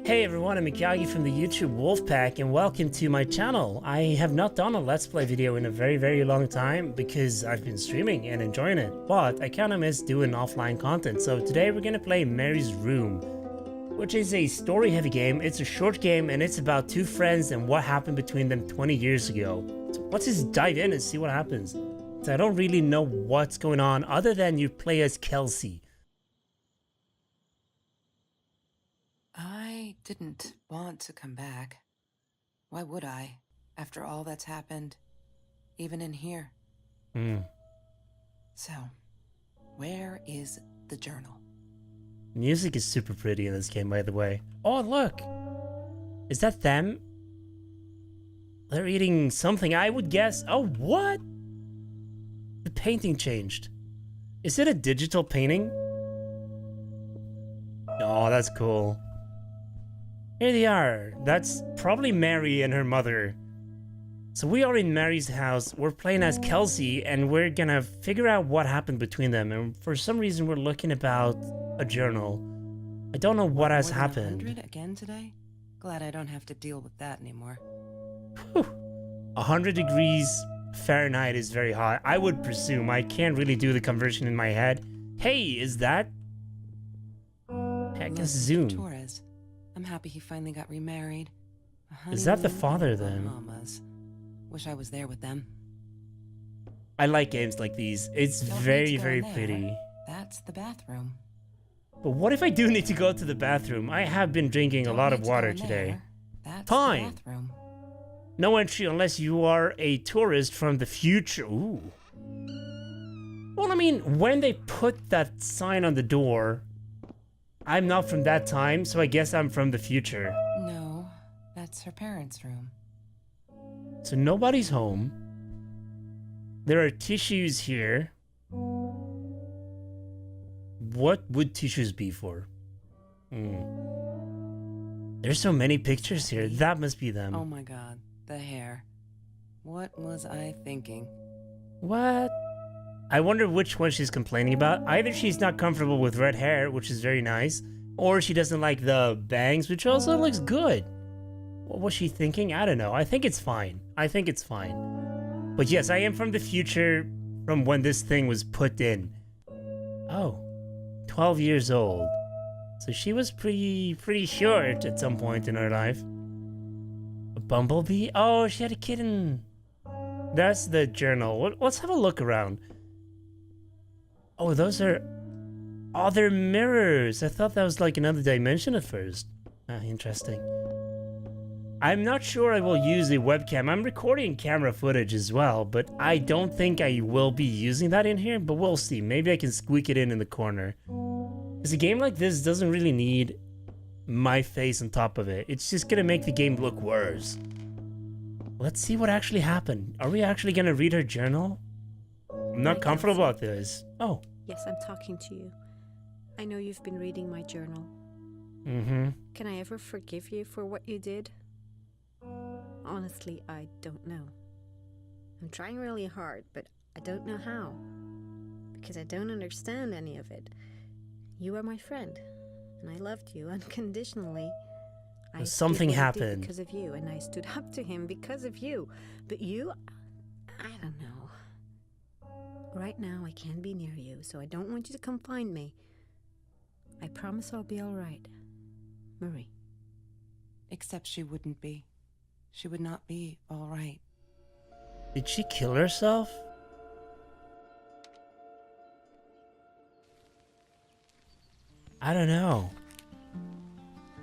Hey everyone, I'm Mikagi from the YouTube Wolfpack and welcome to my channel. I have not done a Let's Play video in a very long time because I've been streaming and enjoying it, but I kinda miss doing offline content. So today we're gonna play Mary's Room, which is a story heavy game. It's a short game and it's about two friends and what happened between them 20 years ago. So let's just dive in and see what happens. So I don't really know what's going on other than you play as Kelsey. I didn't want to come back. Why would I, after all that's happened, even in here? So, where is the journal? Music is super pretty in this game, by the way. Oh, look! Is that them? They're eating something, I would guess. Oh, what? The painting changed. Is it a digital painting? Oh, that's cool. Here they are. That's probably Mary and her mother. So we are in Mary's house. We're playing as Kelsey, and we're gonna figure out what happened between them. And for some reason, we're looking about a journal. I don't know what has happened. 100 again today? Glad I don't have to deal with that anymore. 100 degrees Fahrenheit is very hot. I would presume. I can't really do the conversion in my head. Hey, is that? Heck, Look, zoom. Torres. I'm happy he finally got remarried. Is that the Honeymoon father in the then? Bahamas. Wish I was there with them. I like games like these. It's Don't need very to go there. pretty. That's the bathroom. But what if I do need to go to the bathroom? I have been drinking a lot of water today. That's Fine. the bathroom. No entry unless you are a tourist from the future. Ooh. Well, I mean, when they put that sign on the door, I'm not from that time, so I guess I'm from the future. No, that's her parents' room. So nobody's home. There are tissues here. What would tissues be for? There's so many pictures here. That must be them. Oh my god, the hair. What was I thinking? What? I wonder which one she's complaining about. Either she's not comfortable with red hair, which is very nice, or she doesn't like the bangs, which also looks good. What was she thinking? I don't know. I think it's fine. I think it's fine. But yes, I am from the future, from when this thing was put in. Oh, 12 years old. So she was pretty short at some point in her life. A bumblebee? Oh, she had a kitten. That's the journal. Let's have a look around. Oh, those are... Oh, they're mirrors. I thought that was like another dimension at first. Ah, interesting. I'm not sure I will use a webcam. I'm recording camera footage as well, but I don't think I will be using that in here, but we'll see. Maybe I can squeak it in the corner. Because a game like this doesn't really need my face on top of it. It's just gonna make the game look worse. Let's see what actually happened. Are we actually gonna read her journal? I'm not comfortable about this. Oh. Yes, I'm talking to you. I know you've been reading my journal. Can I ever forgive you for what you did? Honestly, I don't know. I'm trying really hard, but I don't know how. Because I don't understand any of it. You are my friend, and I loved you unconditionally. Something happened. Because of you, and I stood up to him because of you. But you, I don't know. Right now, I can't be near you, so I don't want you to come find me. I promise I'll be all right. Marie. Except she wouldn't be. She would not be all right. Did she kill herself? I don't know.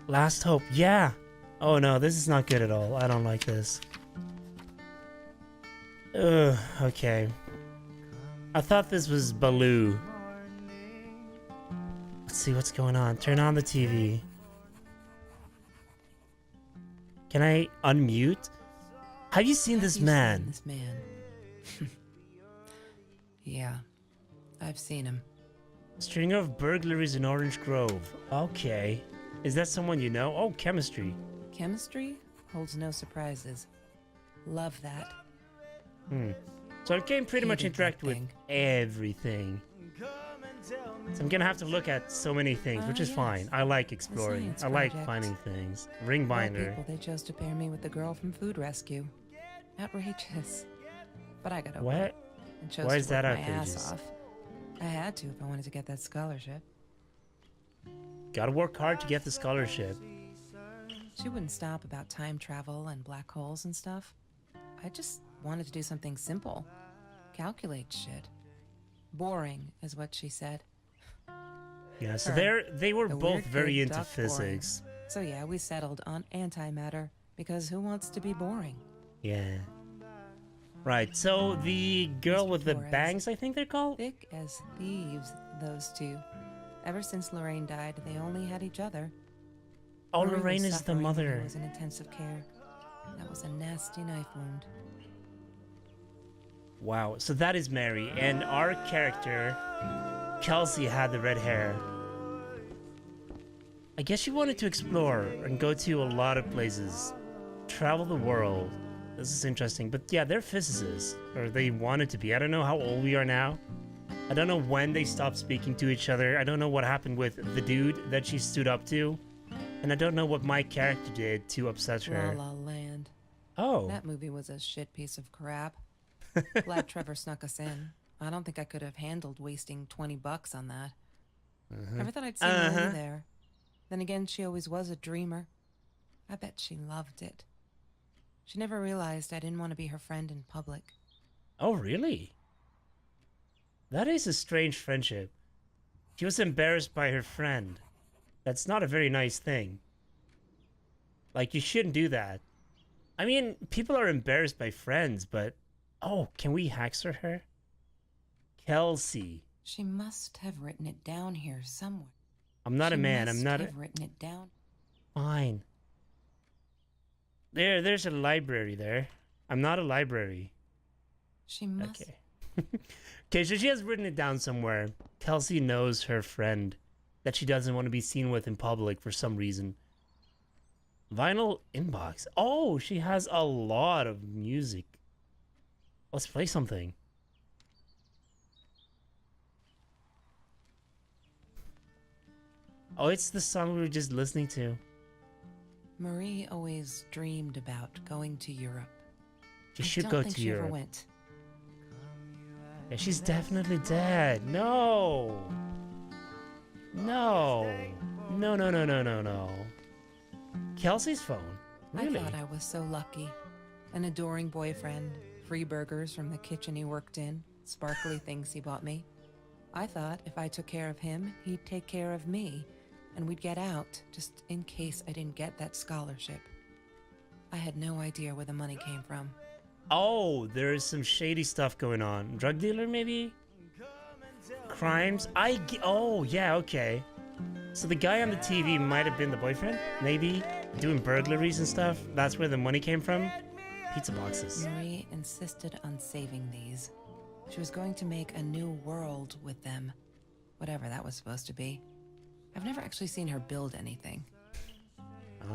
Last hope. Yeah. Oh no, this is not good at all. I don't like this. Ugh, okay. I thought this was Baloo. Let's see what's going on. Turn on the TV. Can I unmute? Have you seen this man? Yeah, I've seen him. String of burglaries in Orange Grove. Okay. Is that someone you know? Oh, chemistry. Chemistry holds no surprises. Love that. So I can pretty much Hated interact that with thing. everything. So I'm gonna have to look at so many things, which is Yes. fine. I like exploring. science I like project. finding things. Ring Poor binder. people, they chose to pair me with the girl from Food Rescue. Outrageous. But I got over What? it and chose Why to is that work my outrageous? ass off. I had to if I wanted to get that scholarship. Gotta work hard to get the scholarship. She wouldn't stop about time travel and black holes and stuff. I just wanted to do something simple. Calculate shit. Boring is what she said. Yeah, so Her, they were the both weird very kid into Duck Boring. physics. So yeah, we settled on antimatter because who wants to be boring? Yeah. Right, so the girl Mr. with the Torres. bangs, I think they're called? Thick as thieves, those two. Ever since Lorraine died, they only had each other. Oh, Marie was Lorraine is the suffering when he mother. was in intensive care. That was a nasty knife wound. Wow, so that is Mary, and our character, Kelsey, had the red hair. I guess she wanted to explore and go to a lot of places, travel the world. This is interesting, but yeah, they're physicists, or they wanted to be. I don't know how old we are now. I don't know when they stopped speaking to each other. I don't know what happened with the dude that she stood up to, and I don't know what my character did to upset La her. La Land. Oh, That movie was a shit piece of crap. Glad Trevor snuck us in. I don't think I could have handled wasting $20 on that. Never thought I'd see Marie there. Then again, she always was a dreamer. I bet she loved it. She never realized I didn't want to be her friend in public. oh, really? That is a strange friendship. She was embarrassed by her friend. That's not a very nice thing. Like, you shouldn't do that. I mean, people are embarrassed by friends, but... Oh, can we hacksaw her? Kelsey. She must have written it down here somewhere. I'm not a She man. I'm must not a... have written it down. Fine. There's a library there. I'm not a library. She must. Okay. Okay, so she has written it down somewhere. Kelsey knows her friend that she doesn't want to be seen with in public for some reason. Vinyl inbox. Oh, she has a lot of music. Let's play something. Oh, it's the song we were just listening to. Marie always dreamed about going to Europe. You I should don't go think to she ever Europe. went. Yeah, she's definitely dead. No. No. No, no, no, no, no, no. Kelsey's phone. Really? I thought I was so lucky. An adoring boyfriend, free burgers from the kitchen he worked in, sparkly things he bought me. I thought if I took care of him, he'd take care of me, and we'd get out, just in case I didn't get that scholarship. I had no idea where the money came from. Oh, there is some shady stuff going on. Drug dealer, maybe? Crimes? Oh, yeah, okay. So the guy on the TV might have been the boyfriend? Maybe? Doing burglaries and stuff? That's where the money came from? Pizza boxes. Marie insisted on saving these. She was going to make a new world with them. Whatever that was supposed to be. I've never actually seen her build anything.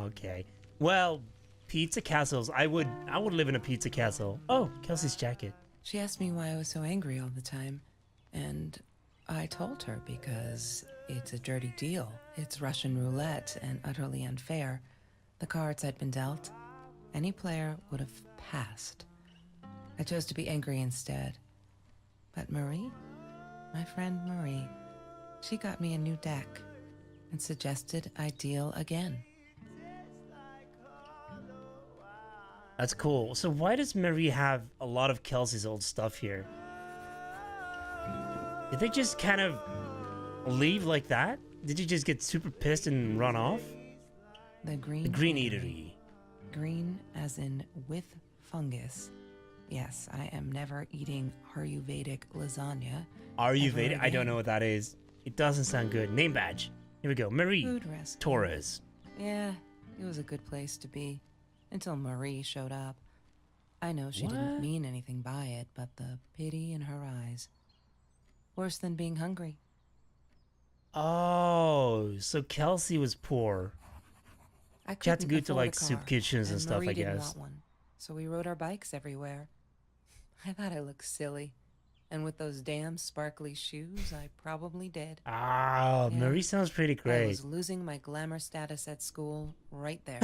Okay. Well, pizza castles. I would live in a pizza castle. Oh, Kelsey's jacket. She asked me why I was so angry all the time, and I told her because it's a dirty deal. It's Russian roulette and utterly unfair. The cards I'd been dealt, any player would have passed. I chose to be angry instead. But Marie, my friend Marie, she got me a new deck and suggested I deal again. That's cool. So why does Marie have a lot of Kelsey's old stuff here? Did they just kind of leave like that? Did you just get super pissed and run off? The green eatery. Green as in with fungus. Yes, I am never eating Ayurvedic lasagna. Ayurvedic? ever I don't again. know what that is. It doesn't sound good. Name badge. Here we go. Marie Food rescue. Torres. Yeah, it was a good place to be. Until Marie showed up. I know she What? didn't mean anything by it, but the pity in her eyes. Worse than being hungry. Oh, so Kelsey was poor. I She had to couldn't go to, afford like, a soup car, kitchens and stuff, Marie I didn't guess. want one, so we rode our bikes everywhere. I thought I looked silly. And with those damn sparkly shoes, I probably did. Ah, Yeah. Marie sounds pretty I great. was losing my glamour status at school right there.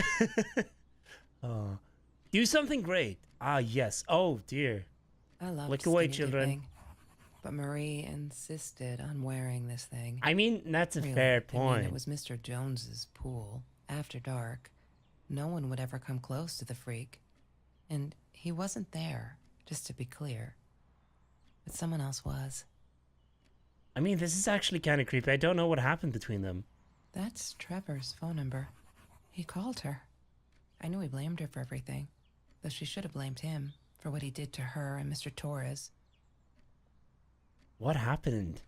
Oh, do something great. Ah, yes. Oh dear. I loved Look away, skinny children. dipping, but Marie insisted on wearing this thing. I mean, that's a Really, fair I point. mean, it was Mr. Jones's pool. After dark, no one would ever come close to the freak. And he wasn't there, just to be clear. But someone else was. I mean, this is actually kind of creepy. I don't know what happened between them. That's Trevor's phone number. He called her. I knew he blamed her for everything, though she should have blamed him for what he did to her and Mr. Torres. What happened?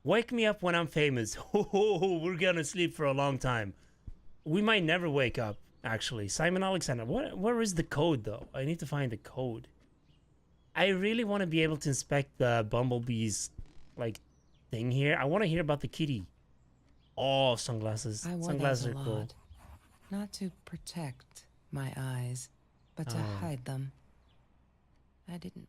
Wake me up when I'm famous. Oh, we're gonna sleep for a long time. We might never wake up, actually. Simon Alexander, where is the code, though? I need to find the code. I really want to be able to inspect the bumblebee's, like, thing here. I want to hear about the kitty. Oh, sunglasses. I wore Sunglasses those are a cool. lot. Not to protect my eyes, but to hide them. I didn't.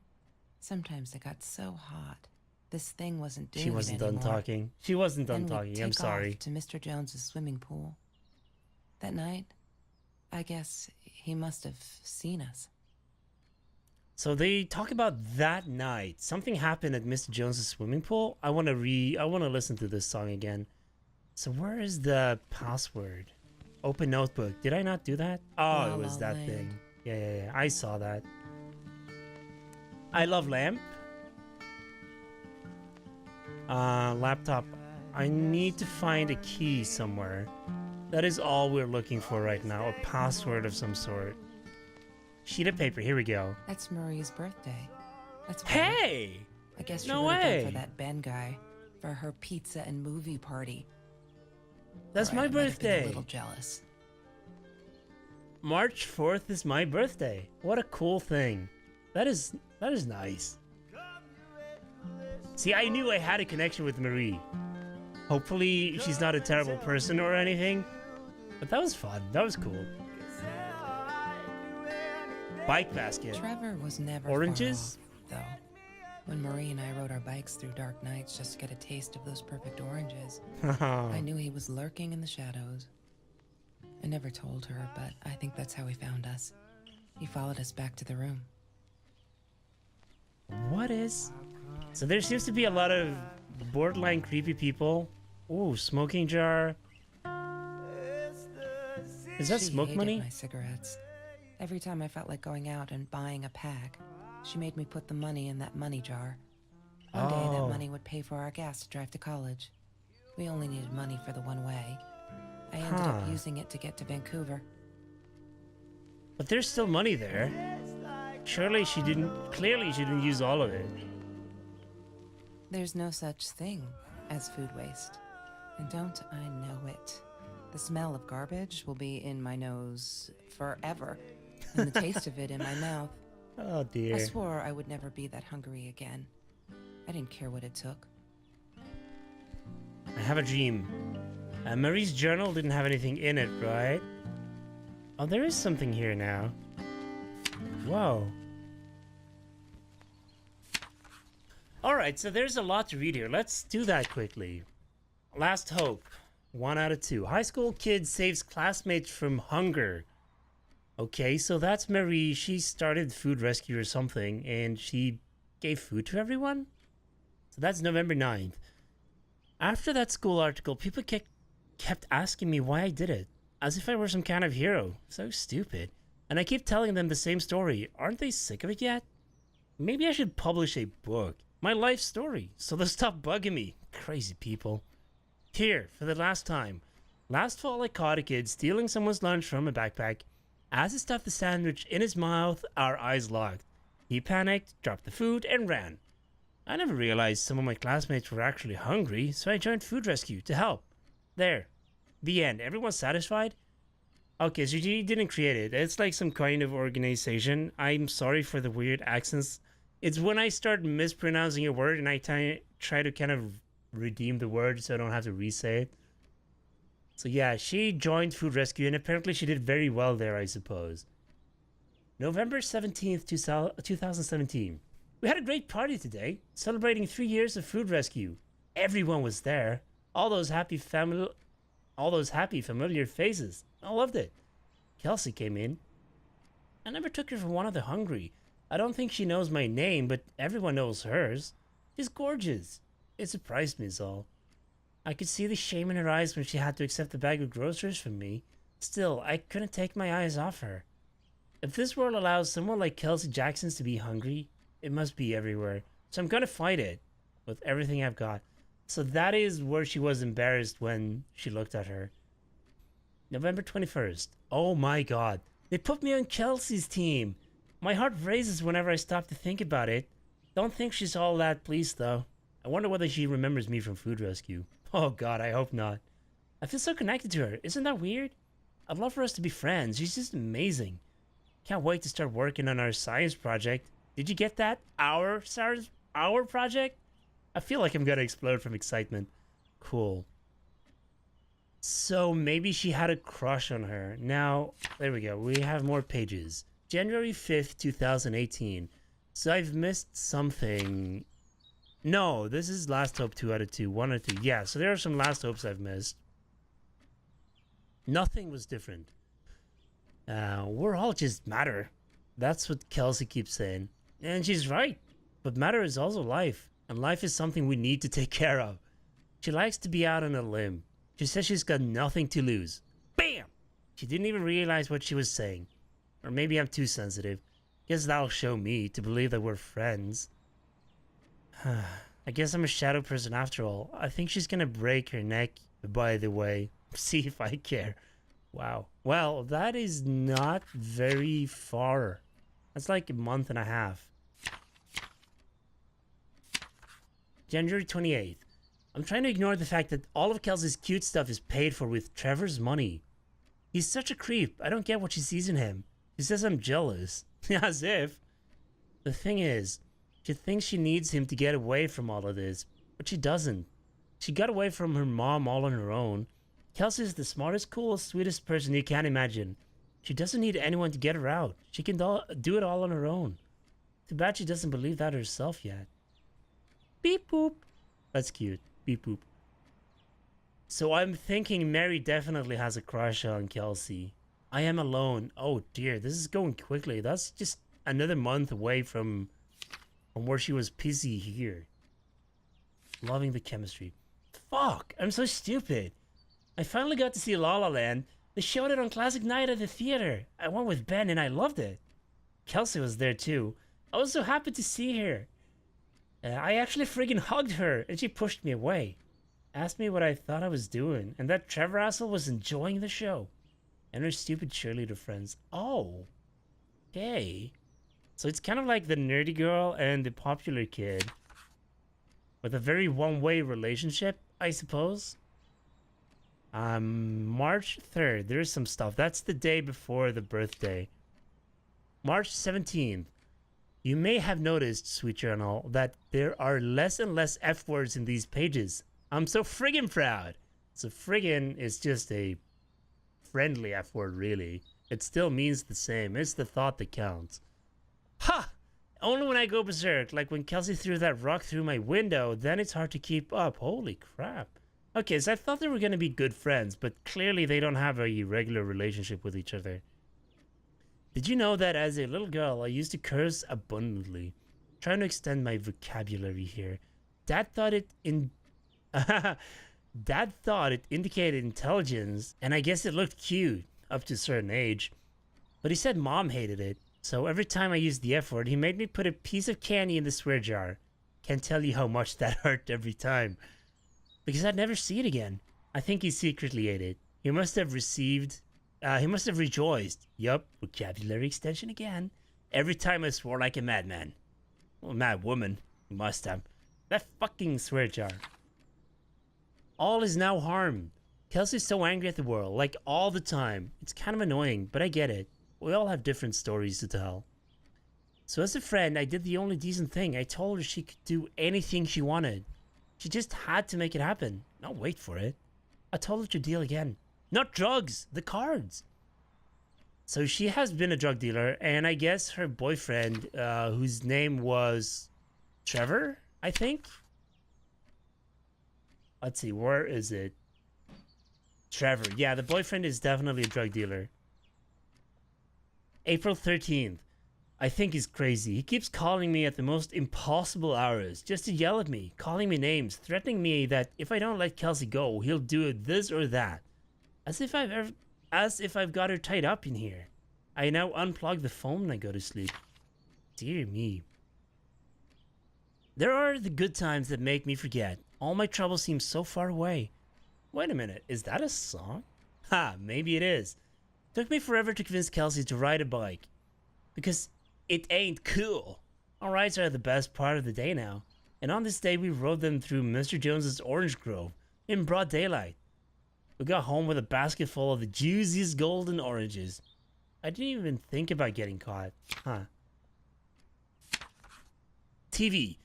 Sometimes it got so hot. This thing wasn't doing She wasn't it done anymore. talking. She wasn't done Then we'd talking. I'm take sorry. off to Mr. Jones's swimming pool. That night, I guess he must have seen us. So they talk about that night. Something happened at Mr. Jones's swimming pool. I want to listen to this song again. So where is the password? Open notebook. Did I not do that? Oh, La it was La that Land. thing. Yeah. I saw that. I love lamp. Laptop. I need to find a key somewhere. That is all we're looking for right now. A password of some sort. Sheet of paper. Here we go. That's Marie's birthday. That's weird. Hey! I guess she no would have done way. for that Ben guy, for her pizza and movie party. That's Or my I might have been birthday. A little jealous. March 4th is my birthday. What a cool thing. That is nice. See, I knew I had a connection with Marie. Hopefully she's not a terrible person or anything. But that was fun. That was cool. Bike basket. Trevor was never Oranges? far off, though. When Marie and I rode our bikes through dark nights just to get a taste of those perfect oranges, I knew he was lurking in the shadows. I never told her, but I think that's how he found us. He followed us back to the room. What is... So there seems to be a lot of borderline creepy people. Ooh, smoking jar. Is that She smoke hated money? my cigarettes. Every time I felt like going out and buying a pack, she made me put the money in that money jar. One day that Oh. money would pay for our gas to drive to college. We only needed money for the one way. I ended up Huh. using it to get to Vancouver. But there's still money there. Clearly she didn't use all of it. There's no such thing as food waste. And don't I know it? The smell of garbage will be in my nose forever, and the taste of it in my mouth. Oh I dear. swore I would never be that hungry again. I didn't care what it took. I have a dream. Marie's journal didn't have anything in it, right? Oh, there is something here now. Whoa. Alright, so there's a lot to read here. Let's do that quickly. Last Hope. 1 out of 2. High school kid saves classmates from hunger. Okay, so that's Marie. She started food rescue or something, and she gave food to everyone? So that's November 9th. After that school article, people kept asking me why I did it, as if I were some kind of hero. So stupid. And I keep telling them the same story. Aren't they sick of it yet? Maybe I should publish a book. My life story, so they'll stop bugging me. Crazy people. Here, for the last time. Last fall I caught a kid stealing someone's lunch from a backpack. As he stuffed the sandwich in his mouth, our eyes locked. He panicked, dropped the food, and ran. I never realized some of my classmates were actually hungry, so I joined food rescue to help. There. The end. Everyone's satisfied? Okay, so you didn't create it. It's like some kind of organization. I'm sorry for the weird accents. It's when I start mispronouncing a word and I try to kind of redeem the word so I don't have to re-say it. So yeah, she joined food rescue and apparently she did very well there, I suppose. November 17th, 2017. We had a great party today, celebrating 3 years of food rescue. Everyone was there. All those happy familiar faces. I loved it. Kelsey came in. I never took her for one of the hungry. I don't think she knows my name, but everyone knows hers. She's gorgeous. It surprised me, is all. I could see the shame in her eyes when she had to accept a bag of groceries from me. Still, I couldn't take my eyes off her. If this world allows someone like Kelsey Jacksons to be hungry, it must be everywhere. So I'm gonna fight it with everything I've got. So that is where she was embarrassed when she looked at her. November 21st. Oh my god. They put me on Kelsey's team. My heart races whenever I stop to think about it. Don't think she's all that pleased though. I wonder whether she remembers me from food rescue. Oh god, I hope not. I feel so connected to her. Isn't that weird? I'd love for us to be friends. She's just amazing. Can't wait to start working on our science project. Did you get that? Our project? I feel like I'm gonna explode from excitement. Cool. So maybe she had a crush on her. Now, there we go. We have more pages. January 5th, 2018. So I've missed something. No, this is Last Hope 2 out of 2. 1 out of 2. Yeah, so there are some Last Hopes I've missed. Nothing was different. We're all just matter. That's what Kelsey keeps saying. And she's right. But matter is also life. And life is something we need to take care of. She likes to be out on a limb. She says she's got nothing to lose. Bam! She didn't even realize what she was saying. Or maybe I'm too sensitive. Guess that'll show me to believe that we're friends. I guess I'm a shadow person after all. I think she's gonna break her neck, by the way. See if I care. Wow. Well, that is not very far. That's like a month and a half. January 28th. I'm trying to ignore the fact that all of Kelsey's cute stuff is paid for with Trevor's money. He's such a creep. I don't get what she sees in him. She says I'm jealous. As if. The thing is, she thinks she needs him to get away from all of this, but she doesn't. She got away from her mom all on her own. Kelsey is the smartest, coolest, sweetest person you can imagine. She doesn't need anyone to get her out. She can do it all on her own. Too bad she doesn't believe that herself yet. Beep boop. That's cute. Beep boop. So I'm thinking Mary definitely has a crush on Kelsey. I am alone. Oh dear, this is going quickly. That's just another month away from where she was pissy here. Loving the chemistry. Fuck, I'm so stupid. I finally got to see La La Land. They showed it on classic night at the theater. I went with Ben and I loved it. Kelsey was there too. I was so happy to see her. I actually friggin' hugged her and she pushed me away. Asked me what I thought I was doing and that Trevor asshole was enjoying the show. And her stupid cheerleader friends. Oh. Okay. So it's kind of like the nerdy girl and the popular kid. With a very one-way relationship, I suppose. March 3rd. There's some stuff. That's the day before the birthday. March 17th. You may have noticed, Sweet Journal, that there are less and less F words in these pages. I'm so friggin' proud. So friggin' is just a friendly F word, really. It still means the same. It's the thought that counts. Ha! Only when I go berserk, like when Kelsey threw that rock through my window, then it's hard to keep up. Holy crap. Okay, so I thought they were going to be good friends, but clearly they don't have a regular relationship with each other. Did you know that as a little girl, I used to curse abundantly? Trying to extend my vocabulary here. Dad thought it indicated intelligence, and I guess it looked cute up to a certain age. But he said Mom hated it, so every time I used the F word, he made me put a piece of candy in the swear jar. Can't tell you how much that hurt every time. Because I'd never see it again. I think he secretly ate it. He must have rejoiced. Yup, vocabulary extension again. Every time I swore like a madman. Well, mad woman. He must have. That fucking swear jar. All is now harmed. Kelsey's so angry at the world, like all the time. It's kind of annoying, but I get it. We all have different stories to tell. So as a friend, I did the only decent thing. I told her she could do anything she wanted. She just had to make it happen. Not wait for it. I told her to deal again. Not drugs, the cards. So she has been a drug dealer, and I guess her boyfriend, whose name was Trevor, I think. Let's see, where is it? Trevor. Yeah, the boyfriend is definitely a drug dealer. April 13th. I think he's crazy. He keeps calling me at the most impossible hours just to yell at me, calling me names, threatening me that if I don't let Kelsey go, he'll do this or that. As if I've got her tied up in here. I now unplug the phone when I go to sleep. Dear me. There are the good times that make me forget. All my troubles seem so far away. Wait a minute, is that a song? Ha, maybe it is. Took me forever to convince Kelsey to ride a bike. Because it ain't cool. Our rides are the best part of the day now. And on this day we rode them through Mr. Jones's orange grove in broad daylight. We got home with a basket full of the juiciest golden oranges. I didn't even think about getting caught. Huh. TV.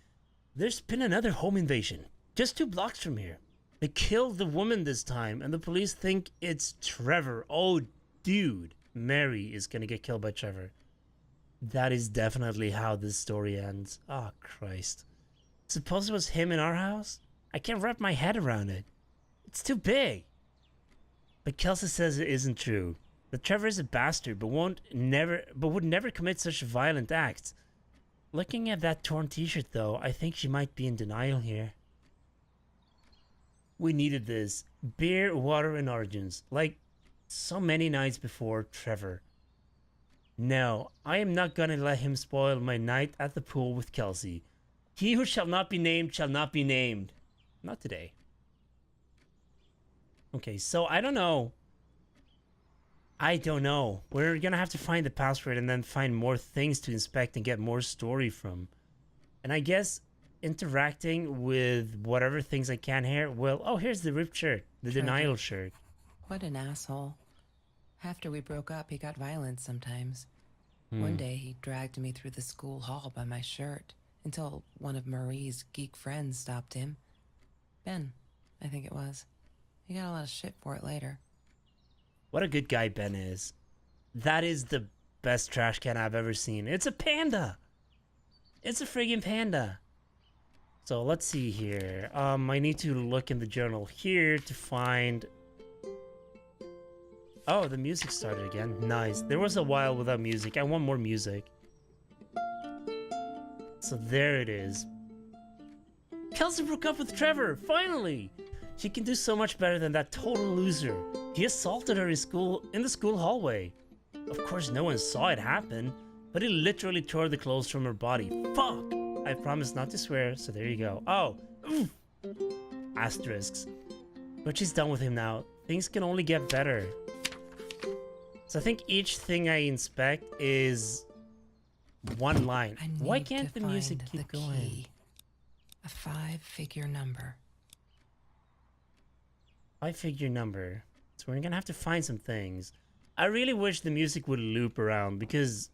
There's been another home invasion. Just 2 blocks from here. They killed the woman this time, and the police think it's Trevor. Oh, dude. Mary is gonna get killed by Trevor. That is definitely how this story ends. Oh, Christ. Suppose it was him in our house? I can't wrap my head around it. It's too big. But Kelsey says it isn't true. That Trevor is a bastard, but would never commit such violent acts. Looking at that torn t-shirt, though, I think she might be in denial here. We needed this. Beer, water, and oranges. Like so many nights before Trevor. No, I am not gonna let him spoil my night at the pool with Kelsey. He who shall not be named shall not be named. Not today. Okay, so I don't know. We're gonna have to find the password and then find more things to inspect and get more story from. And I guess interacting with whatever things I can here will... Oh, here's the ripped shirt. The denial shirt. What an asshole. After we broke up, he got violent sometimes. One day, he dragged me through the school hall by my shirt until one of Marie's geek friends stopped him. Ben, I think it was. He got a lot of shit for it later. What a good guy Ben is. That is the best trash can I've ever seen. It's a panda. It's a friggin' panda. So let's see here. I need to look in the journal here to find... Oh, the music started again. Nice. There was a while without music. I want more music. So there it is. Kelsey broke up with Trevor, finally! She can do so much better than that total loser. He assaulted her in the school hallway. Of course, no one saw it happen, but he literally tore the clothes from her body. Fuck! I promised not to swear, so there you go. Oh! Oof. Asterisks. But she's done with him now. Things can only get better. So I think each thing I inspect is one line. Why can't the music keep going? A 5-figure number. 5-figure number. So we're gonna have to find some things. I really wish the music would loop around because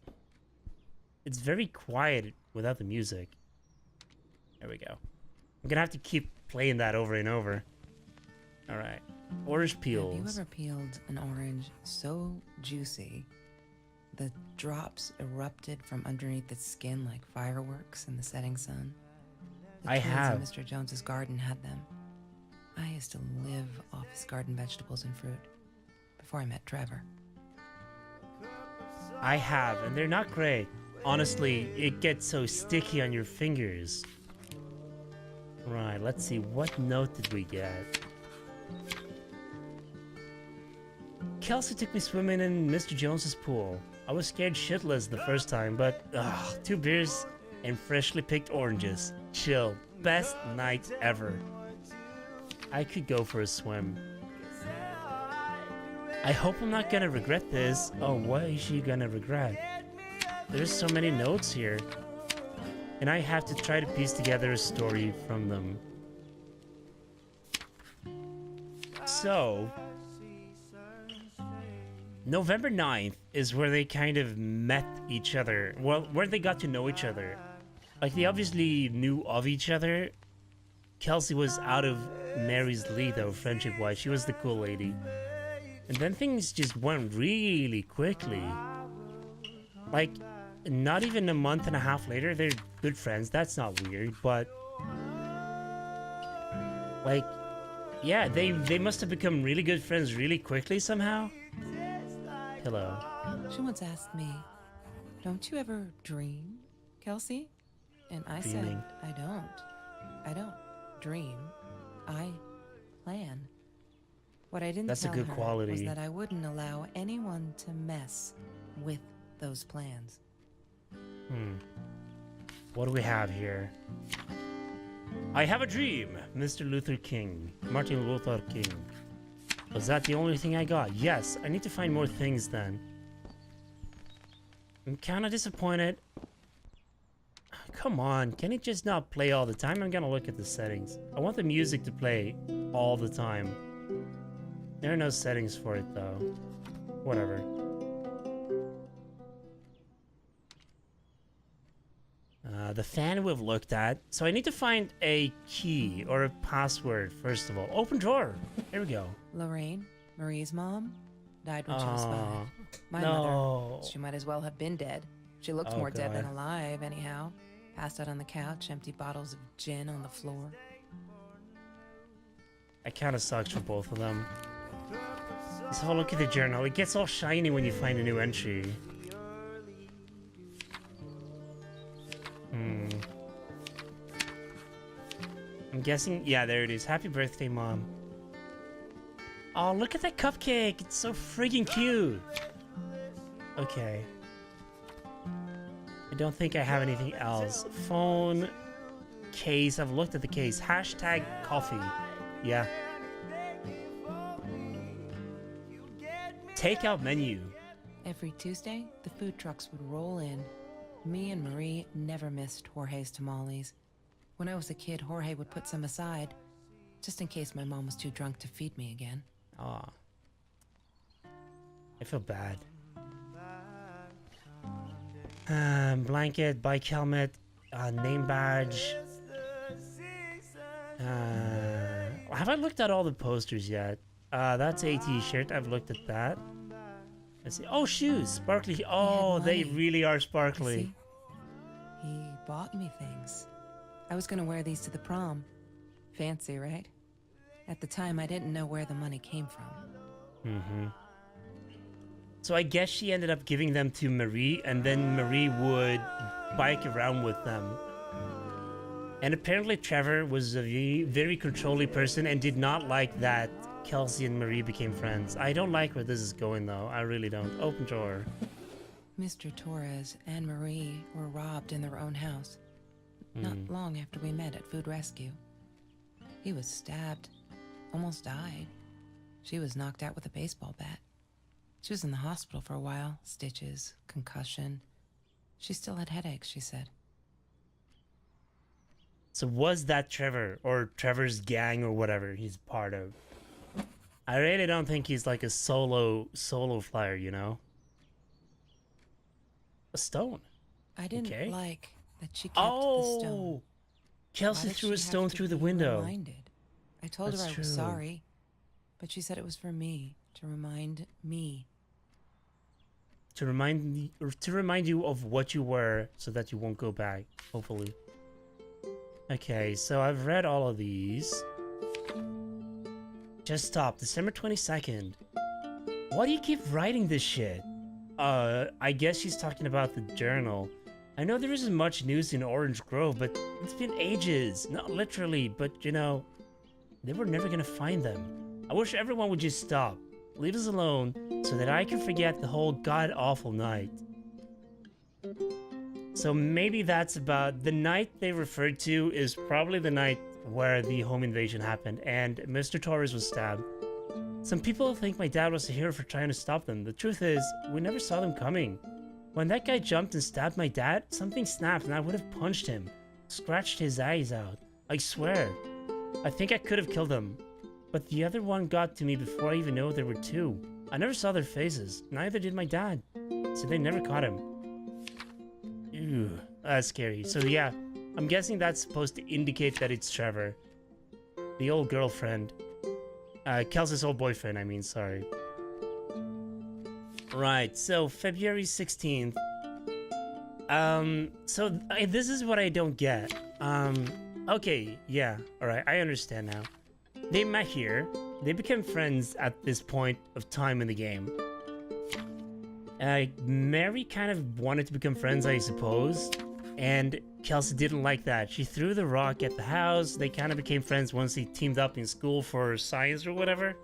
it's very quiet without the music. There we go. I'm gonna have to keep playing that over and over. Alright. Orange peels. Have you ever peeled an orange so juicy the drops erupted from underneath its skin like fireworks in the setting sun? The I kids have. in Mr. Jones's garden had them. I used to live off his garden vegetables and fruit before I met Trevor. I have, and they're not great. Honestly, it gets so sticky on your fingers. Right, let's see. What note did we get? Kelsey took me swimming in Mr. Jones's pool. I was scared shitless the first time, but 2 beers and freshly picked oranges. Chill. Best night ever. I could go for a swim. I hope I'm not gonna regret this. Oh, what is she gonna regret? There's so many notes here. And I have to try to piece together a story from them. So... November 9th is where they kind of met each other. Well, where they got to know each other. Like, they obviously knew of each other. Kelsey was out of Mary's league, though, friendship-wise. She was the cool lady. And then things just went really quickly. Like, not even a month and a half later, they're good friends. That's not weird, but like, yeah, they must have become really good friends really quickly somehow. Hello. She once asked me, "Don't you ever dream, Kelsey?" And I Dreaming. said, I don't dream. I plan. What I didn't That's a tell good her quality. was that I wouldn't allow anyone to mess with those plans. What do we have here? I have a dream, Mr. Luther King. Martin Luther King. Was that the only thing I got? Yes, I need to find more things then. I'm kind of disappointed. Come on, can it just not play all the time? I'm gonna look at the settings. I want the music to play all the time. There are no settings for it though. Whatever. The fan we've looked at. So I need to find a key or a password first of all. Open drawer. Here we go. Lorraine, Marie's mom, died when she was 5. Aw, My no. mother, she might as well have been dead. She looked Oh, more dead than God. alive, anyhow. Passed out on the couch, empty bottles of gin on the floor. I kind of sucks for both of them. Let's have a look at the journal. It gets all shiny when you find a new entry. I'm guessing, yeah, there it is. Happy birthday, Mom. Oh, look at that cupcake. It's so freaking cute. Okay. I don't think I have anything else. Phone, case. I've looked at the case. Hashtag coffee. Yeah. Takeout menu. Every Tuesday, the food trucks would roll in. Me and Marie never missed Jorge's tamales. When I was a kid, Jorge would put some aside, just in case my mom was too drunk to feed me again. Aw. I feel bad. Blanket, bike helmet, name badge. Have I looked at all the posters yet? That's a t-shirt. I've looked at that. Let's see. Oh, shoes. Sparkly. Oh, they money. really are You sparkly. see? He bought me things. I was gonna wear these to the prom. Fancy, right? At the time, I didn't know where the money came from. So I guess she ended up giving them to Marie, and then Marie would bike around with them. And apparently Trevor was a very controlling person and did not like that Kelsey and Marie became friends. I don't like where this is going though. I really don't. Open drawer. Mr. Torres and Marie were robbed in their own house. Not long after we met at Food Rescue. He was stabbed, almost died. She was knocked out with a baseball bat. She was in the hospital for a while, stitches, concussion. She still had headaches, she said. So was that Trevor or Trevor's gang or whatever he's part of? I really don't think he's like a solo flyer, you know? A stone. I didn't Okay. like that she kept the stone. Oh! Why Kelsey did threw she a have stone to through the be window. reminded? I told her That's I was true. sorry, but she said it was for me, to remind me. To remind you of what you were so that you won't go back, hopefully. Okay, so I've read all of these. Just stop. December 22nd. Why do you keep writing this shit? I guess she's talking about the journal. I know there isn't much news in Orange Grove, but it's been ages. Not literally, but you know, they were never gonna find them. I wish everyone would just stop. Leave us alone so that I can forget the whole god-awful night. So maybe that's about... The night they referred to is probably the night where the home invasion happened and Mr. Torres was stabbed. Some people think my dad was a hero for trying to stop them. The truth is, we never saw them coming. When that guy jumped and stabbed my dad, something snapped and I would have punched him. Scratched his eyes out. I swear. I think I could have killed him. But the other one got to me before I even knew there were two. I never saw their faces. Neither did my dad. So they never caught him. Ew, that's scary. So yeah, I'm guessing that's supposed to indicate that it's Trevor. The old girlfriend. Kelsey's old boyfriend, I mean, sorry. Right, so February 16th. This is what I don't get. Okay, yeah, alright, I understand now. They met here, they became friends at this point of time in the game. Mary kind of wanted to become friends, I suppose, and Kelsey didn't like that. She threw the rock at the house, they kind of became friends once they teamed up in school for science or whatever.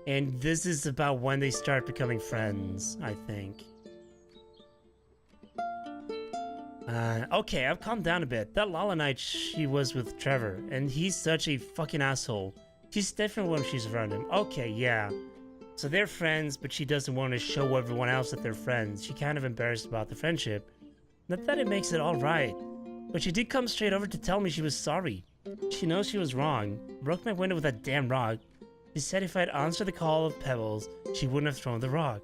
And this is about when they start becoming friends, I think. Okay, I've calmed down a bit. That Lala night she was with Trevor, and he's such a fucking asshole. She's different when she's around him. Okay, yeah. So they're friends, but she doesn't want to show everyone else that they're friends. She's kind of embarrassed about the friendship. Not that it makes it alright, but she did come straight over to tell me she was sorry. She knows she was wrong. Broke my window with that damn rock. She said if I'd answered the call of Pebbles, she wouldn't have thrown the rock.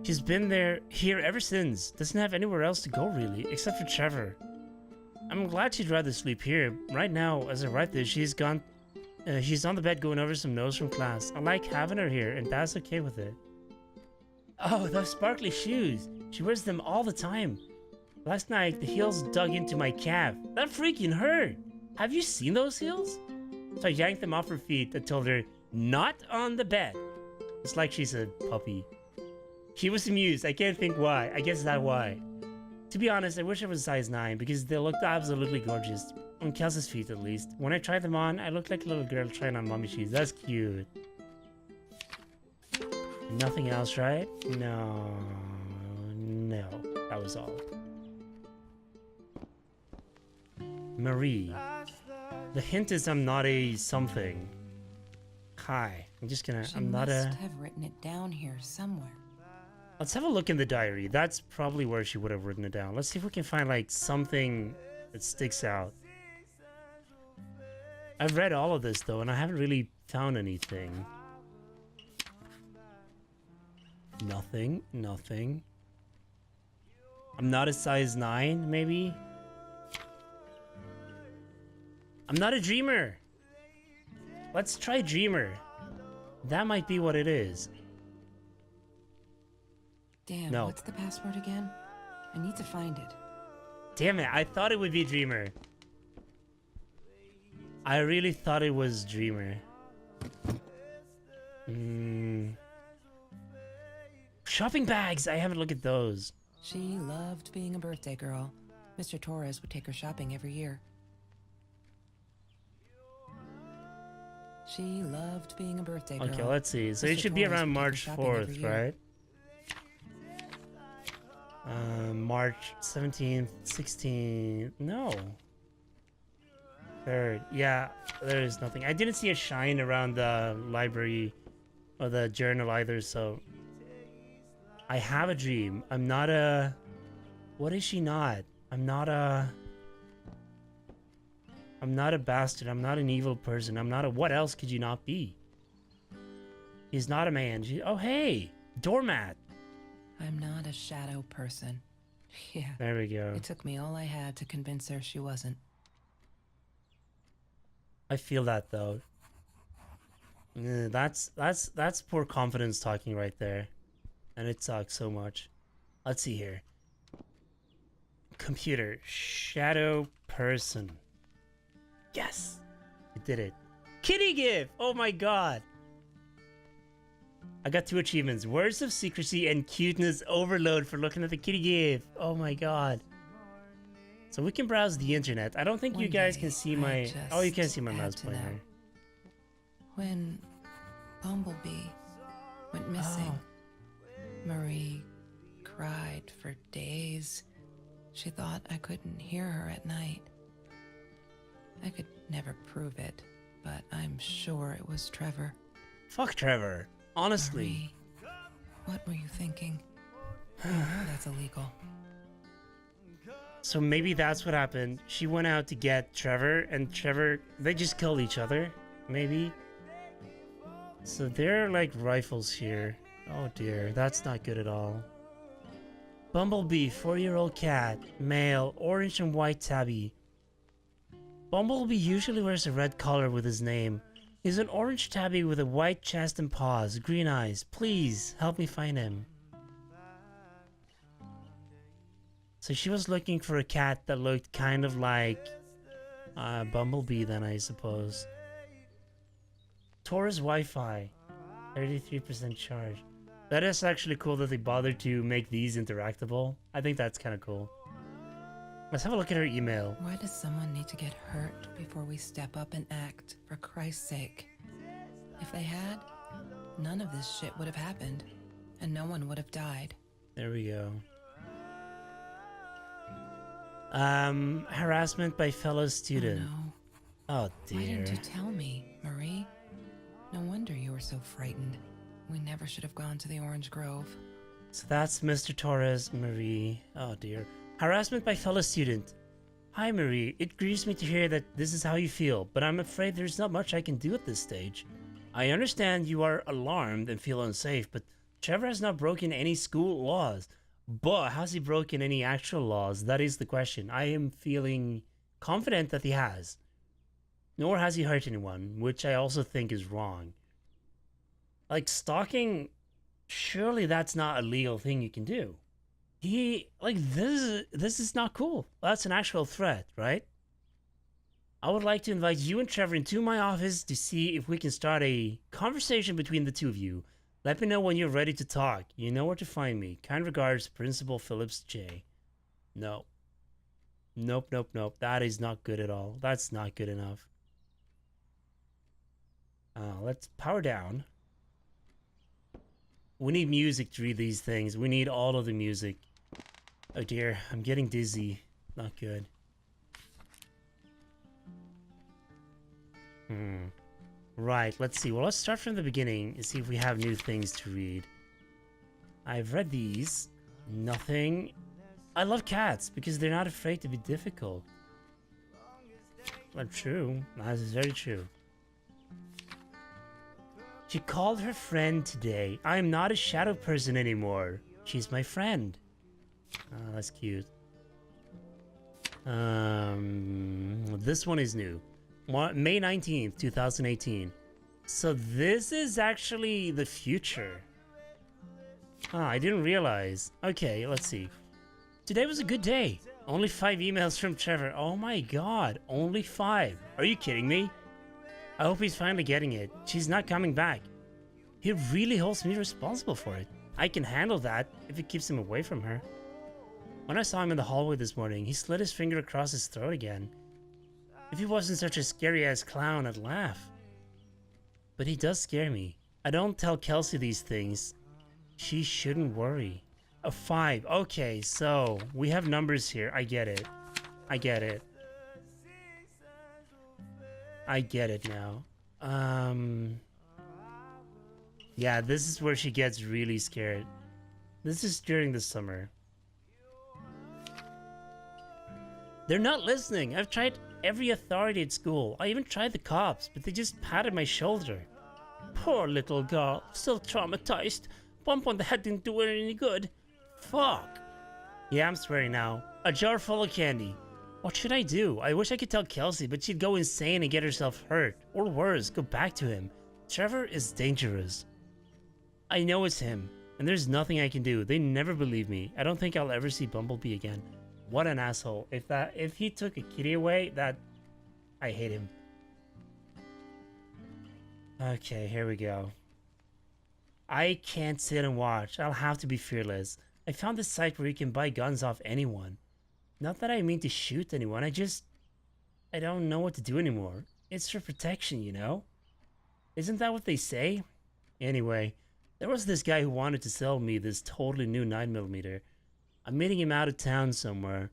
She's been here ever since. Doesn't have anywhere else to go really, except for Trevor. I'm glad she'd rather sleep here. Right now, as I write this, she's on the bed going over some notes from class. I like having her here, and Dad's okay with it. Oh, those sparkly shoes. She wears them all the time. Last night, the heels dug into my calf. That freaking hurt. Have you seen those heels? So I yanked them off her feet and told her, not on the bed. It's like she's a puppy. She was amused. I can't think why. I guess that's why. To be honest, I wish I was size 9 because they looked absolutely gorgeous. On Kelsey's feet, at least. When I tried them on, I looked like a little girl trying on mommy shoes. That's cute. Nothing else, right? No. That was all. Marie. The hint is I'm not a something. Hi. I'm not a... She must have written it down here somewhere. Let's have a look in the diary. That's probably where she would have written it down. Let's see if we can find, like, something that sticks out. I've read all of this, though, and I haven't really found anything. Nothing. I'm not a size 9, maybe? I'm not a dreamer. Let's try dreamer. That might be what it is. Damn, No. What's the password again? I need to find it. Damn it, I thought it would be dreamer. I really thought it was dreamer. Shopping bags! I haven't looked at those. She loved being a birthday girl. Mr. Torres would take her shopping every year. She loved being a birthday girl. Okay, let's see. So Mr. it should be Torres around would take her March shopping every 4th, year. right? March 17th, 16th. No. 3rd. Yeah, there is nothing. I didn't see a shine around the library or the journal either, so. I have a dream. I'm not a. What is she not? I'm not a bastard. I'm not an evil person. I'm not a. What else could you not be? He's not a man. Oh, hey! Doormat! I'm not a shadow person. Yeah. There we go. It took me all I had to convince her she wasn't. I feel that though. That's poor confidence talking right there. And it sucks so much. Let's see here. Computer. Shadow person. Yes! I did it. Kitty gift! Oh my god! I got 2 achievements. Words of secrecy and cuteness overload for looking at the kitty gift. Oh my god. So we can browse the internet. I don't think you One guys day, can see I my... just Oh, you can see my had mouse to pointer. know. When Bumblebee went missing, Marie cried for days. She thought I couldn't hear her at night. I could never prove it, but I'm sure it was Trevor. Fuck Trevor. Honestly. Marie, what were you thinking? You know that's illegal. So maybe that's what happened. She went out to get Trevor, and Trevor... They just killed each other. Maybe. So there are like rifles here. Oh dear, that's not good at all. Bumblebee, 4-year-old cat, male, orange and white tabby. Bumblebee usually wears a red collar with his name. He's an orange tabby with a white chest and paws, green eyes. Please, help me find him. So she was looking for a cat that looked kind of like Bumblebee then, I suppose. Taurus Wi-Fi, 33% charge. That is actually cool that they bothered to make these interactable. I think that's kind of cool. Let's have a look at her email. Why does someone need to get hurt before we step up and act, for Christ's sake? If they had, none of this shit would have happened, and no one would have died. There we go. Harassment by fellow student. Oh, no. Oh Why dear. didn't you tell me, Marie? No wonder you were so frightened. We never should have gone to the Orange Grove. So that's Mr. Torres, Marie. Oh dear. Harassment by fellow student. Hi Marie, it grieves me to hear that this is how you feel, but I'm afraid there's not much I can do at this stage. I understand you are alarmed and feel unsafe, but Trevor has not broken any school laws. But has he broken any actual laws? That is the question. I am feeling confident that he has. Nor has he hurt anyone, which I also think is wrong. Like, stalking, surely that's not a legal thing you can do. This is not cool. That's an actual threat, right? I would like to invite you and Trevor into my office to see if we can start a conversation between the two of you. Let me know when you're ready to talk. You know where to find me. Kind regards, Principal Phillips J. No. Nope, nope, nope. That is not good at all. That's not good enough. Let's power down. We need music to read these things. We need all of the music. Oh dear, I'm getting dizzy. Not good. Right, let's see. Well, let's start from the beginning and see if we have new things to read. I've read these. Nothing. I love cats because they're not afraid to be difficult. Well, true. That is very true. She called her friend today. I am not a shadow person anymore. She's my friend. Oh, that's cute. This one is new. May 19th, 2018. So this is actually the future. Ah, I didn't realize. Okay, let's see. Today was a good day. Only 5 emails from Trevor. Oh my god, only 5. Are you kidding me? I hope he's finally getting it. She's not coming back. He really holds me responsible for it. I can handle that if it keeps him away from her. When I saw him in the hallway this morning, he slid his finger across his throat again. If he wasn't such a scary-ass clown, I'd laugh. But he does scare me. I don't tell Kelsey these things. She shouldn't worry. A 5. Okay, so we have numbers here. I get it. I get it. I get it now. Yeah, this is where she gets really scared. This is during the summer. They're not listening. I've tried every authority at school. I even tried the cops, but they just patted my shoulder. Poor little girl, still traumatized. Bump on the head didn't do her any good. Fuck. Yeah, I'm swearing now. A jar full of candy. What should I do? I wish I could tell Kelsey, but she'd go insane and get herself hurt. Or worse, go back to him. Trevor is dangerous. I know it's him, and there's nothing I can do. They never believe me. I don't think I'll ever see Bumblebee again. What an asshole. If he took a kitty away, I hate him. Okay, here we go. I can't sit and watch. I'll have to be fearless. I found this site where you can buy guns off anyone. Not that I mean to shoot anyone, I don't know what to do anymore. It's for protection, you know? Isn't that what they say? Anyway, there was this guy who wanted to sell me this totally new 9mm. I'm meeting him out of town somewhere.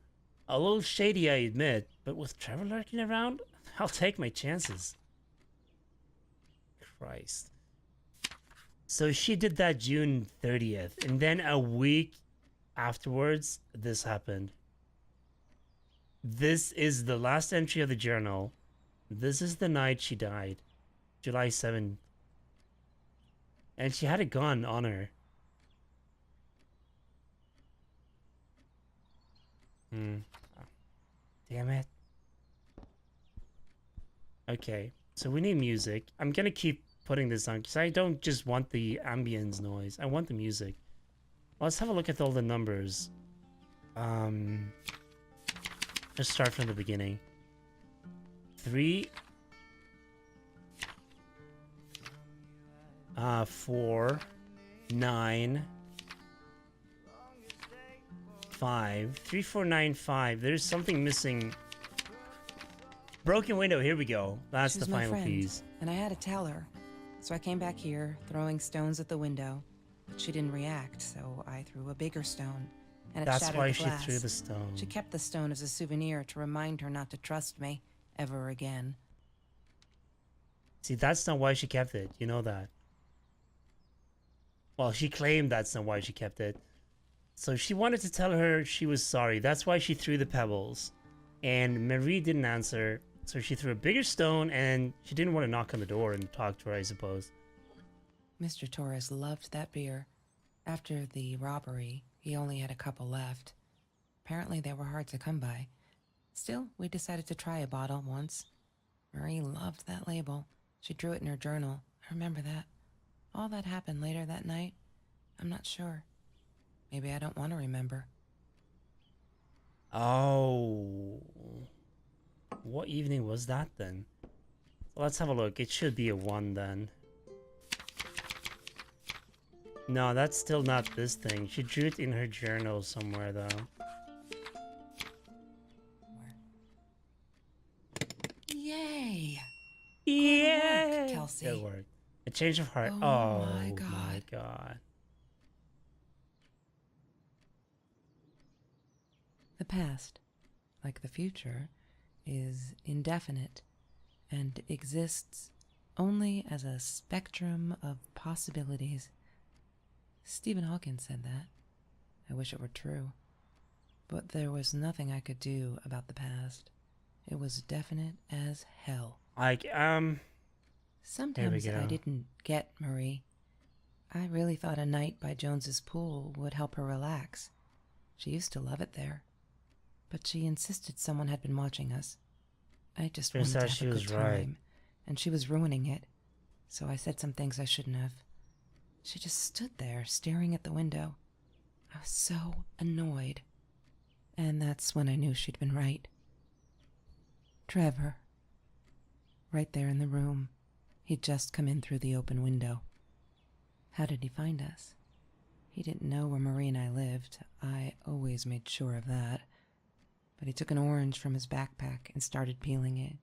A little shady, I admit, but with Trevor lurking around, I'll take my chances. Christ. So she did that June 30th, and then a week afterwards, this happened. This is the last entry of the journal. This is the night she died. July 7th. And she had a gun on her. Damn it. Okay, so we need music. I'm gonna keep putting this on because I don't just want the ambience noise. I want the music. Let's have a look at all the numbers. Let's start from the beginning. 3, 4, 9, 5. 3, 4, 9, 5. There's something missing. Broken window. Here we go. That's She the was my final friend, piece. and I had to tell her. So I came back here, throwing stones at the window, but she didn't react, so I threw a bigger stone, and it That's shattered why the she glass. threw the stone. She kept the stone as a souvenir to remind her not to trust me ever again. See, that's not why she kept it. You know that. Well, she claimed that's not why she kept it. So she wanted to tell her she was sorry. That's why she threw the pebbles. And Marie didn't answer. So she threw a bigger stone, and she didn't want to knock on the door and talk to her, I suppose. Mr. Torres loved that beer. After the robbery, he only had a couple left. Apparently they were hard to come by. Still, we decided to try a bottle once. Marie loved that label. She drew it in her journal. I remember that. All that happened later that night, I'm not sure. Maybe I don't want to remember. Oh. What evening was that then? Let's have a look. It should be a 1 then. No, that's still not this thing. She drew it in her journal somewhere though. Yay! Yeah, Good work, Kelsey. Good work. A change of heart. Oh Oh, my my God. god. The past, like the future, is indefinite and exists only as a spectrum of possibilities. Stephen Hawking said that. I wish it were true. But there was nothing I could do about the past. It was definite as hell. Like, Sometimes go. I didn't get Marie. I really thought a night by Jones's pool would help her relax. She used to love it there. But she insisted someone had been watching us. I just Turns wanted to out have she a was good right. time, and she was ruining it. So I said some things I shouldn't have. She just stood there, staring at the window. I was so annoyed. And that's when I knew she'd been right. Trevor. Right there in the room. He'd just come in through the open window. How did he find us? He didn't know where Marie and I lived. I always made sure of that. But he took an orange from his backpack and started peeling it.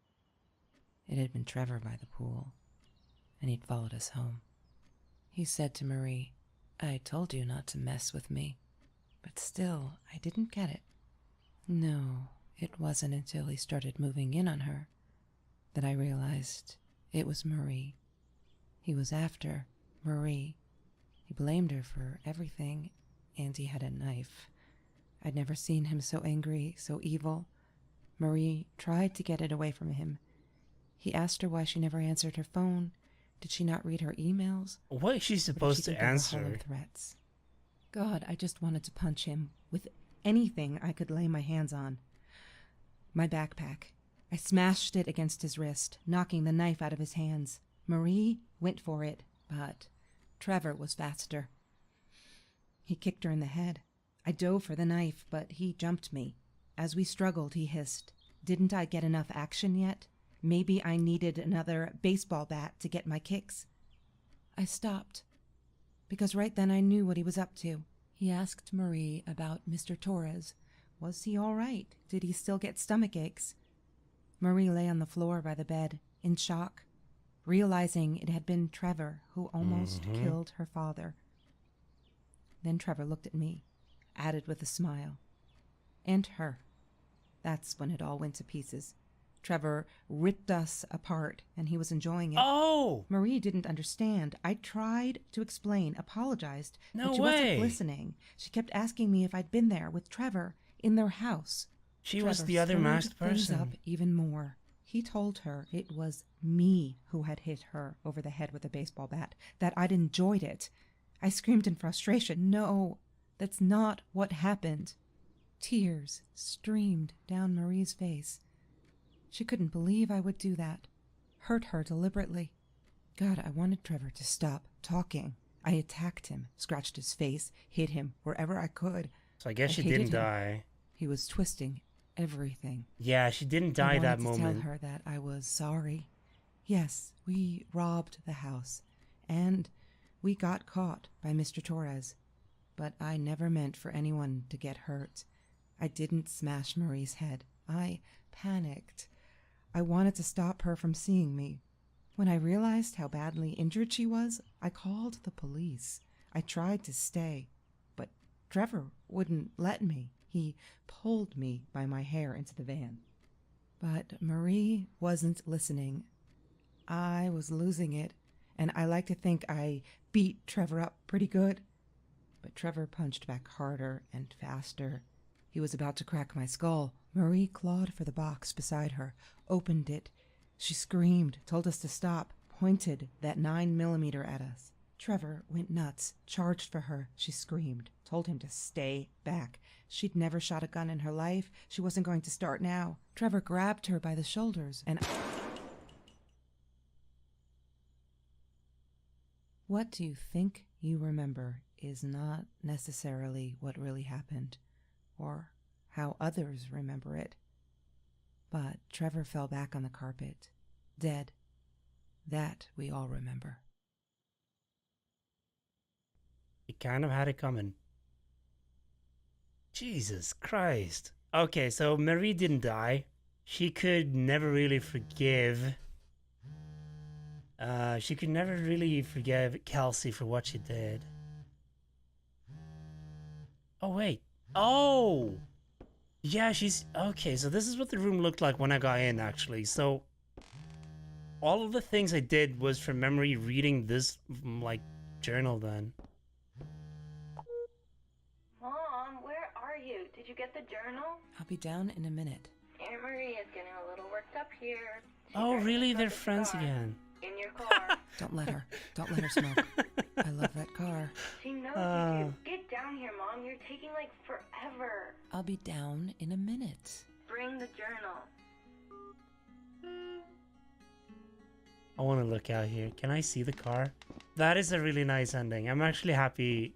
It had been Trevor by the pool, and he'd followed us home. He said to Marie, "I told you not to mess with me." But still, I didn't get it. No, it wasn't until he started moving in on her that I realized it was Marie. He was after Marie. He blamed her for everything, and he had a knife. I'd never seen him so angry, so evil. Marie tried to get it away from him. He asked her why she never answered her phone. Did she not read her emails? what is she Or did supposed she to think they were answer? hollow threats? God, I just wanted to punch him with anything I could lay my hands on. My backpack. I smashed it against his wrist, knocking the knife out of his hands. Marie went for it, but Trevor was faster. He kicked her in the head. I dove for the knife, but he jumped me. As we struggled, he hissed, "Didn't I get enough action yet? Maybe I needed another baseball bat to get my kicks." I stopped, because right then I knew what he was up to. He asked Marie about Mr. Torres. Was he all right? Did he still get stomach aches? Marie lay on the floor by the bed, in shock, realizing it had been Trevor who almost killed her father. Then Trevor looked at me, added with a smile. And her. That's when it all went to pieces. Trevor ripped us apart, and he was enjoying it. Oh! Marie didn't understand. I tried to explain, apologized, No but she way. wasn't listening. She kept asking me if I'd been there with Trevor in their house. She was Trevor the other stirred masked things person. up even more. He told her it was me who had hit her over the head with a baseball bat, that I'd enjoyed it. I screamed in frustration, "No, that's not what happened." Tears streamed down Marie's face. She couldn't believe I would do that, hurt her deliberately. God, I wanted Trevor to stop talking. I attacked him, scratched his face, hit him wherever I could. So I guess I she hated didn't him. die. He was twisting everything. Yeah, she didn't die I wanted that to moment. tell her that I was sorry. Yes, we robbed the house, and we got caught by Mr. Torres. But I never meant for anyone to get hurt. I didn't smash Marie's head. I panicked. I wanted to stop her from seeing me. When I realized how badly injured she was, I called the police. I tried to stay, but Trevor wouldn't let me. He pulled me by my hair into the van. But Marie wasn't listening. I was losing it, and I like to think I beat Trevor up pretty good. But Trevor punched back harder and faster. He was about to crack my skull. Marie clawed for the box beside her, opened it. She screamed, told us to stop, pointed that 9mm at us. Trevor went nuts, charged for her. She screamed, told him to stay back. She'd never shot a gun in her life. She wasn't going to start now. Trevor grabbed her by the shoulders and... What do you think you remember is not necessarily what really happened, or how others remember it. But Trevor fell back on the carpet, dead. That we all remember. He kind of had it coming. Jesus Christ. Okay, so Marie didn't die. She could never really forgive. She could never really forgive Kelsey for what she did. Oh, wait. Oh! Yeah, she's... Okay, so this is what the room looked like when I got in, actually. So, all of the things I did was from memory reading this, like, journal then. Mom, where are you? Did you get the journal? I'll be down in a minute. Aunt Marie is getting a little worked up here. She's Oh, starting to really? smoke They're a friends cigar again. In your car. Don't let her. Don't let her smoke. I love that car. She knows you do. Get down here, Mom. You're taking like forever. I'll be down in a minute. Bring the journal. I want to look out here. Can I see the car? That is a really nice ending. I'm actually happy.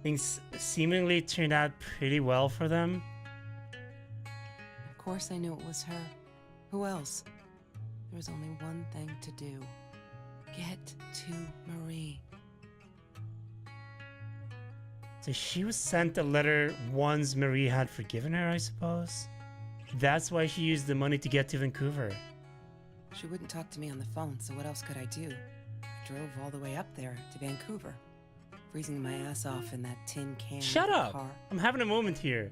Things seemingly turned out pretty well for them. Of course I knew it was her. Who else? There was only one thing to do. Get to Marie. So she was sent a letter once Marie had forgiven her, I suppose. That's why she used the money to get to Vancouver. She wouldn't talk to me on the phone, so what else could I do? I drove all the way up there to Vancouver, freezing my ass off in that tin can Shut up! car. I'm having a moment here.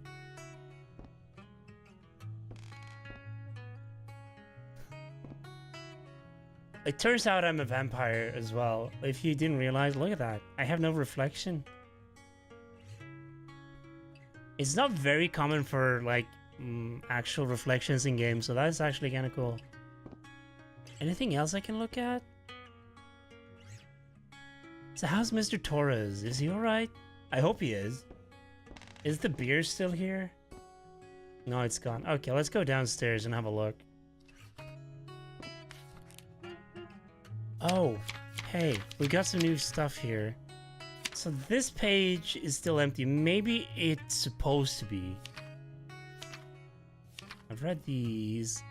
It turns out I'm a vampire as well. If you didn't realize, look at that. I have no reflection. It's not very common for like actual reflections in games, so that's actually kind of cool. Anything else I can look at? So how's Mr. Torres? Is he alright? I hope he is. Is the beer still here? No, it's gone. Okay, let's go downstairs and have a look. Oh, hey, we got some new stuff here. So this page is still empty. Maybe it's supposed to be. I've read these.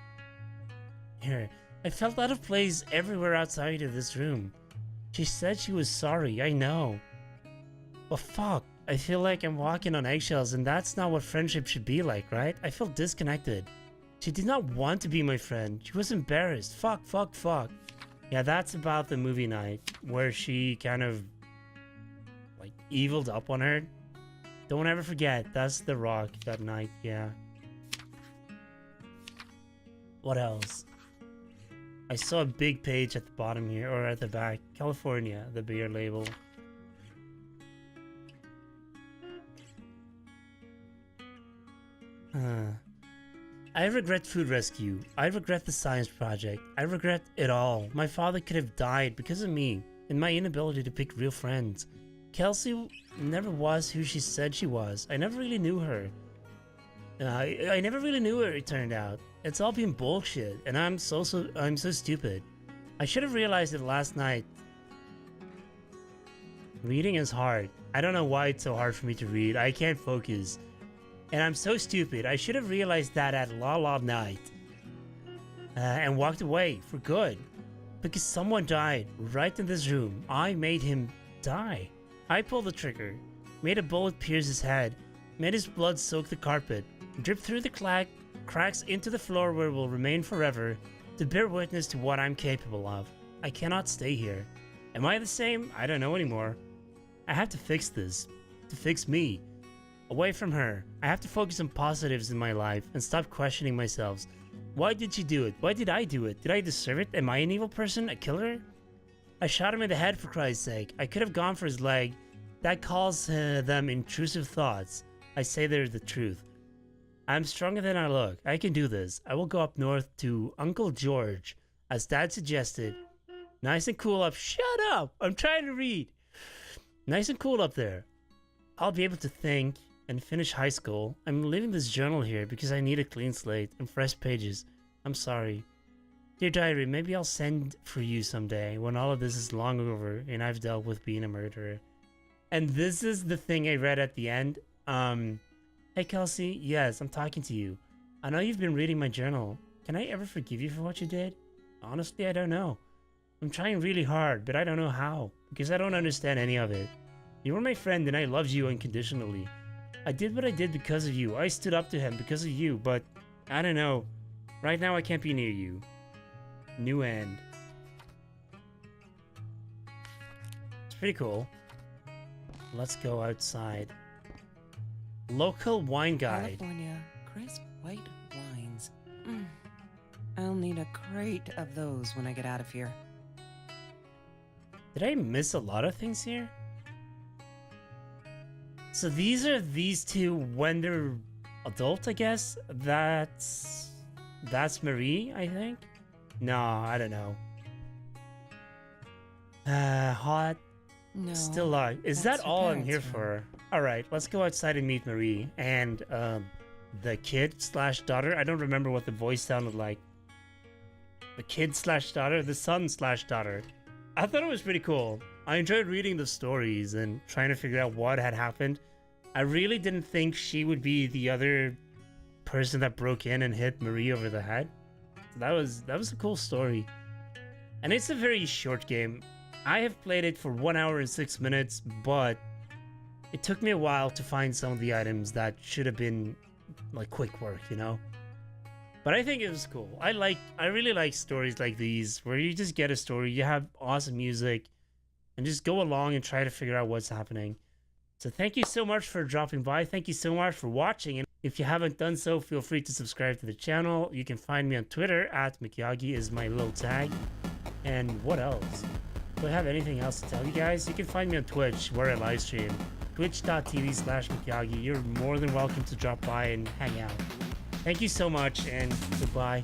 Here, I felt out of place everywhere outside of this room. She said she was sorry, I know. But fuck, I feel like I'm walking on eggshells and that's not what friendship should be like, right? I feel disconnected. She did not want to be my friend. She was embarrassed. Fuck. Yeah, that's about the movie night where she kind of like eviled up on her. Don't ever forget, that's The Rock that night, yeah. What else? I saw a big page at the bottom here, or at the back. California, the beer label. I regret food rescue. I regret the science project. I regret it all. My father could have died because of me and my inability to pick real friends. Kelsey never was who she said she was. I never really knew her. I never really knew her, it turned out. It's all been bullshit, and I'm so stupid. I should have realized it last night. Reading is hard. I don't know why it's so hard for me to read. I can't focus. And I'm so stupid. I should have realized that at La Night. And walked away for good. Because someone died right in this room. I made him die. I pulled the trigger. Made a bullet pierce his head. Made his blood soak the carpet. Drip through the cracks into the floor where it will remain forever. To bear witness to what I'm capable of. I cannot stay here. Am I the same? I don't know anymore. I have to fix this. To fix me. Away from her. I have to focus on positives in my life and stop questioning myself. Why did she do it? Why did I do it? Did I deserve it? Am I an evil person? A killer? I shot him in the head for Christ's sake. I could have gone for his leg. That calls them intrusive thoughts. I say they're the truth. I'm stronger than I look. I can do this. I will go up north to Uncle George, as Dad suggested. Nice and cool up. Shut up! I'm trying to read. Nice and cool up there. I'll be able to think and finish high school. I'm leaving this journal here because I need a clean slate and fresh pages. I'm sorry. Dear diary, maybe I'll send for you someday when all of this is long over and I've dealt with being a murderer. And this is the thing I read at the end. Hey Kelsey, yes, I'm talking to you. I know you've been reading my journal. Can I ever forgive you for what you did? Honestly, I don't know. I'm trying really hard, but I don't know how, because I don't understand any of it. You were my friend and I loved you unconditionally. I did what I did because of you. I stood up to him because of you, but I don't know. Right now I can't be near you. New end. It's pretty cool. Let's go outside. Local wine guide. California crisp white wines. I'll need a crate of those when I get out of here. Did I miss a lot of things here? So these are these two when they're adult, I guess? That's Marie, I think? No, I don't know. Hot. No. Still alive. Is that's that her all I'm here parents' for? Alright, let's go outside and meet Marie and the kid slash daughter. I don't remember what the voice sounded like. The kid slash daughter, the son slash daughter. I thought it was pretty cool. I enjoyed reading the stories and trying to figure out what had happened. I really didn't think she would be the other person that broke in and hit Marie over the head. That was a cool story. And it's a very short game. I have played it for 1 hour and 6 minutes, but it took me a while to find some of the items that should have been like quick work, you know? But I think it was cool. I really like stories like these where you just get a story, you have awesome music, and just go along and try to figure out what's happening. So thank you so much for dropping by. Thank you so much for watching. And if you haven't done so, feel free to subscribe to the channel. You can find me on Twitter at Mikiyagi is my little tag. And what else? Do I have anything else to tell you guys? You can find me on Twitch where I live stream. Twitch.tv/Mikiyagi. You're more than welcome to drop by and hang out. Thank you so much and goodbye.